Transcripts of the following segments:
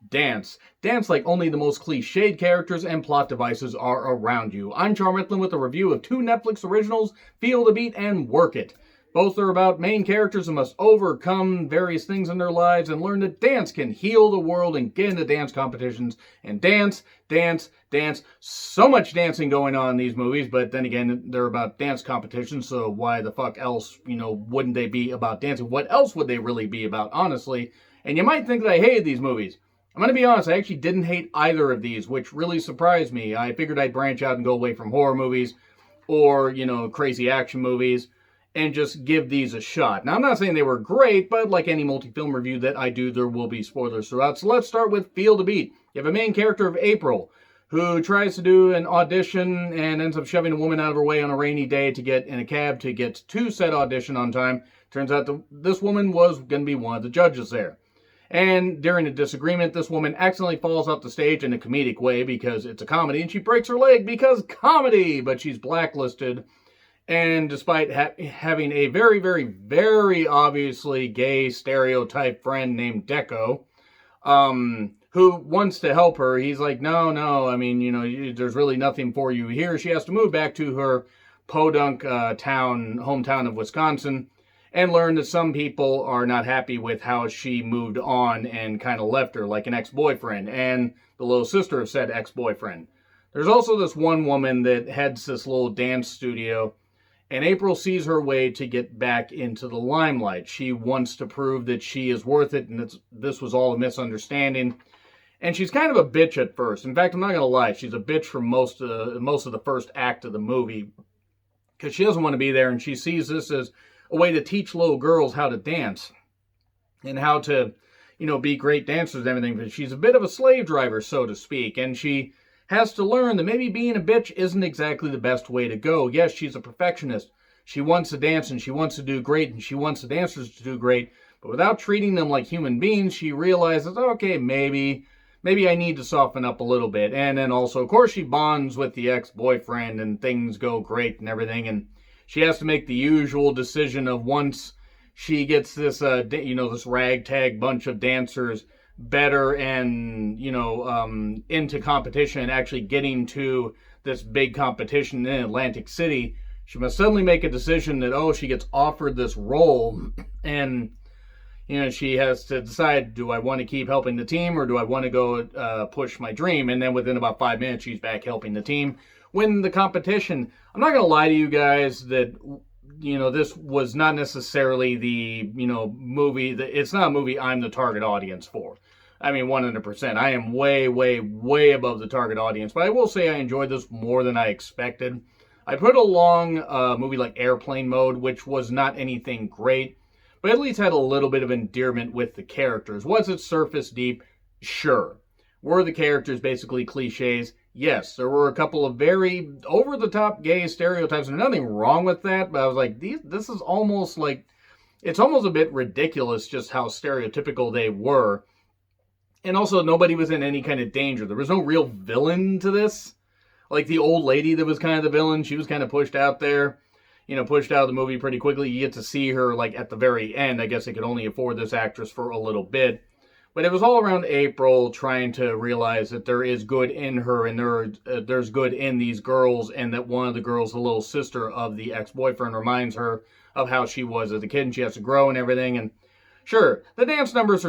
Dance. Dance like only the most cliched characters and plot devices are around you. I'm John Rickland with a review of two Netflix originals, Feel the Beat and Work It. Both are about main characters who must overcome various things in their lives and learn that dance can heal the world and get into dance competitions and dance. So much dancing going on in these movies, but then again, they're about dance competitions, so why the fuck else, wouldn't they be about dancing? What else would they really be about, honestly? And you might think that I hated these movies. I'm going to be honest, I actually didn't hate either of these, which really surprised me. I figured I'd branch out and go away from horror movies or, crazy action movies and just give these a shot. Now, I'm not saying they were great, but like any multi-film review that I do, there will be spoilers throughout. So let's start with Feel the Beat. You have a main character of April who tries to do an audition and ends up shoving a woman out of her way on a rainy day to get in a cab to get to said audition on time. Turns out this woman was going to be one of the judges there. And during a disagreement, this woman accidentally falls off the stage in a comedic way because it's a comedy, and she breaks her leg because comedy, but she's blacklisted. And despite having a very, very, very obviously gay stereotype friend named Deco, who wants to help her, he's like, no, there's really nothing for you here. She has to move back to her podunk hometown of Wisconsin, and learn that some people are not happy with how she moved on and kind of left her, like an ex-boyfriend, and the little sister of said ex-boyfriend. There's also this one woman that heads this little dance studio, and April sees her way to get back into the limelight. She wants to prove that she is worth it, and this was all a misunderstanding. And she's kind of a bitch at first. In fact, I'm not going to lie, she's a bitch for most of the first act of the movie, because she doesn't want to be there, and she sees this as a way to teach little girls how to dance and how to, be great dancers and everything. But she's a bit of a slave driver, so to speak, and she has to learn that maybe being a bitch isn't exactly the best way to go. Yes, she's a perfectionist. She wants to dance and she wants to do great and she wants the dancers to do great, but without treating them like human beings, she realizes, okay, maybe I need to soften up a little bit. And then also, of course, she bonds with the ex-boyfriend and things go great and everything, and she has to make the usual decision of once she gets this, this ragtag bunch of dancers better and, into competition and actually getting to this big competition in Atlantic City, she must suddenly make a decision that, she gets offered this role and, she has to decide, do I want to keep helping the team or do I want to go push my dream? And then within about 5 minutes, she's back helping the team win the competition. I'm not going to lie to you guys that, this was not necessarily the, movie. It's not a movie I'm the target audience for. I mean, 100%. I am way, way, way above the target audience. But I will say I enjoyed this more than I expected. I put along a movie like Airplane Mode, which was not anything great, but at least had a little bit of endearment with the characters. Was it surface deep? Sure. Were the characters basically cliches? Yes, there were a couple of very over-the-top gay stereotypes, and nothing wrong with that, but I was like, this is almost like, it's almost a bit ridiculous just how stereotypical they were. And also, nobody was in any kind of danger. There was no real villain to this. Like the old lady that was kind of the villain, she was kind of pushed out there, pushed out of the movie pretty quickly. You get to see her, like, at the very end. I guess they could only afford this actress for a little bit. But it was all around April trying to realize that there is good in her and there's good in these girls, and that one of the girls, the little sister of the ex-boyfriend, reminds her of how she was as a kid and she has to grow and everything. And sure, the dance numbers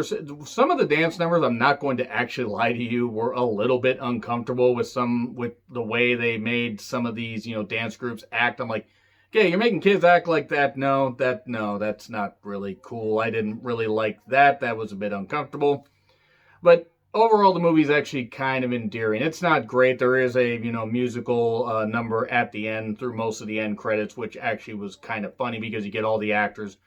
some of the dance numbers, I'm not going to actually lie to you, were a little bit uncomfortable with the way they made some of these, dance groups act. I'm like, okay, you're making kids act like that. No, that's not really cool. I didn't really like that. That was a bit uncomfortable. But overall, the movie's actually kind of endearing. It's not great. There is a, musical number at the end through most of the end credits, which actually was kind of funny because you get all the actors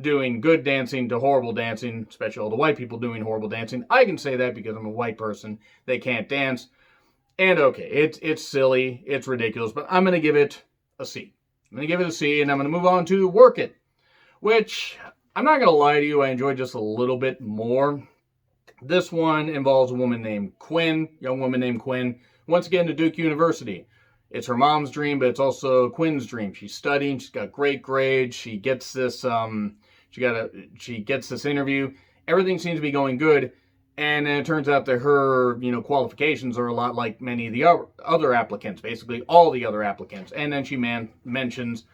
doing good dancing to horrible dancing, especially all the white people doing horrible dancing. I can say that because I'm a white person. They can't dance. And okay, it's silly. It's ridiculous. But I'm going to give it a C. I'm going to give it a C, and I'm going to move on to Work It, which, I'm not going to lie to you, I enjoyed just a little bit more. This one involves a woman named Quinn, young woman named Quinn, once again to Duke University. It's her mom's dream, but it's also Quinn's dream. She's studying, she's got great grades, she gets this interview. Everything seems to be going good, And then it turns out that her, qualifications are a lot like many of the other applicants, basically all the other applicants. And then she mentions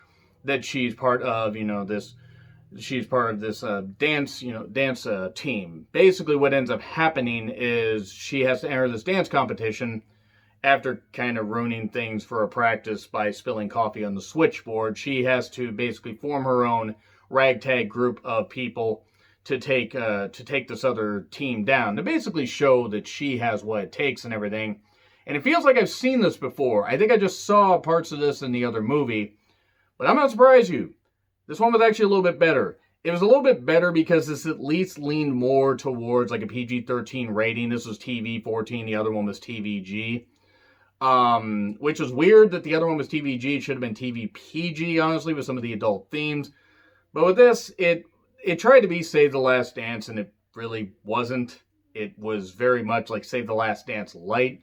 that she's part of, this dance team. Basically, what ends up happening is she has to enter this dance competition after kind of ruining things for a practice by spilling coffee on the switchboard. She has to basically form her own ragtag group of people to take this other team down, to basically show that she has what it takes and everything. And it feels like I've seen this before. I think I just saw parts of this in the other movie, but I'm not surprised you. This one was actually a little bit better. It was a little bit better because this at least leaned more towards like a PG-13 rating. This was TV-14, the other one was TVG. Which was weird that the other one was TVG. It should have been TV-PG, honestly, with some of the adult themes. But with this, it tried to be Save the Last Dance, and it really wasn't. It was very much like Save the Last Dance light.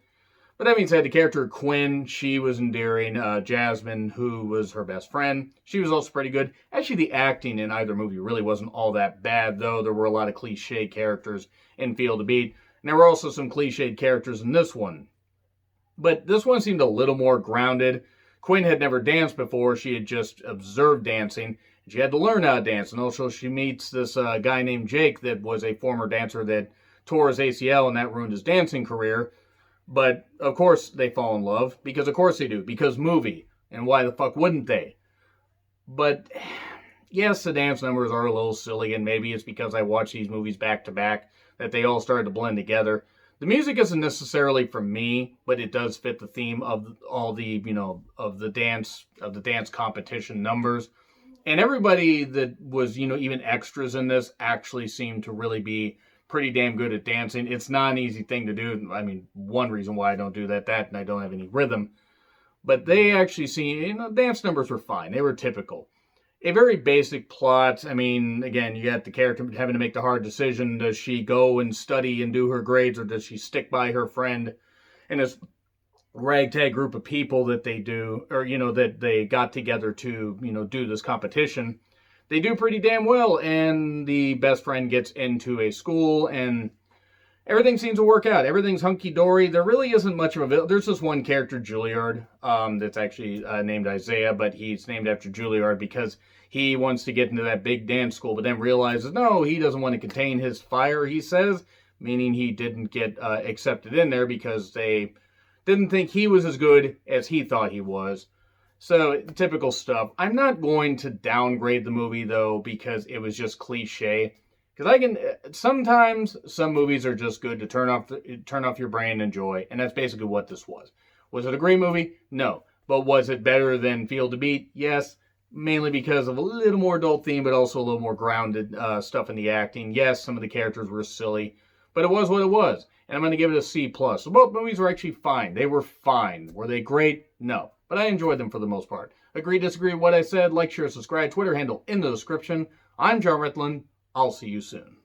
But that being said, the character Quinn, she was endearing. Jasmine, who was her best friend, she was also pretty good. Actually, the acting in either movie really wasn't all that bad, though. There were a lot of cliche characters in Field of Beat. And there were also some cliched characters in this one. But this one seemed a little more grounded. Quinn had never danced before. She had just observed dancing. She had to learn how to dance. And also she meets this guy named Jake that was a former dancer that tore his ACL, and that ruined his dancing career. But, of course, they fall in love. Because, of course, they do. Because movie. And why the fuck wouldn't they? But, yes, the dance numbers are a little silly. And maybe it's because I watch these movies back to back that they all started to blend together. The music isn't necessarily for me, but it does fit the theme of all the, of the dance competition numbers. And everybody that was, even extras in this actually seemed to really be pretty damn good at dancing. It's not an easy thing to do. I mean, one reason why I don't do that and I don't have any rhythm. But they actually seem, dance numbers were fine. They were typical. A very basic plot. I mean, again, you got the character having to make the hard decision. Does she go and study and do her grades, or does she stick by her friend and this ragtag group of people that they do, or, that they got together to, do this competition? They do pretty damn well, and the best friend gets into a school, and everything seems to work out. Everything's hunky-dory. There really isn't much of a... There's this one character, Juilliard, that's actually named Isaiah, but he's named after Juilliard because he wants to get into that big dance school, but then realizes, no, he doesn't want to contain his fire, he says, meaning he didn't get accepted in there because they didn't think he was as good as he thought he was. So, typical stuff. I'm not going to downgrade the movie, though, because it was just cliche. Because sometimes some movies are just good to turn off your brain and enjoy, and that's basically what this was. Was it a great movie? No. But was it better than Field of Beat? Yes. Mainly because of a little more adult theme, but also a little more grounded stuff in the acting. Yes, some of the characters were silly, but it was what it was. And I'm going to give it a C+. So both movies were actually fine. They were fine. Were they great? No. But I enjoyed them for the most part. Agree, disagree with what I said? Like, share, subscribe. Twitter handle in the description. I'm John Ritlin. I'll see you soon.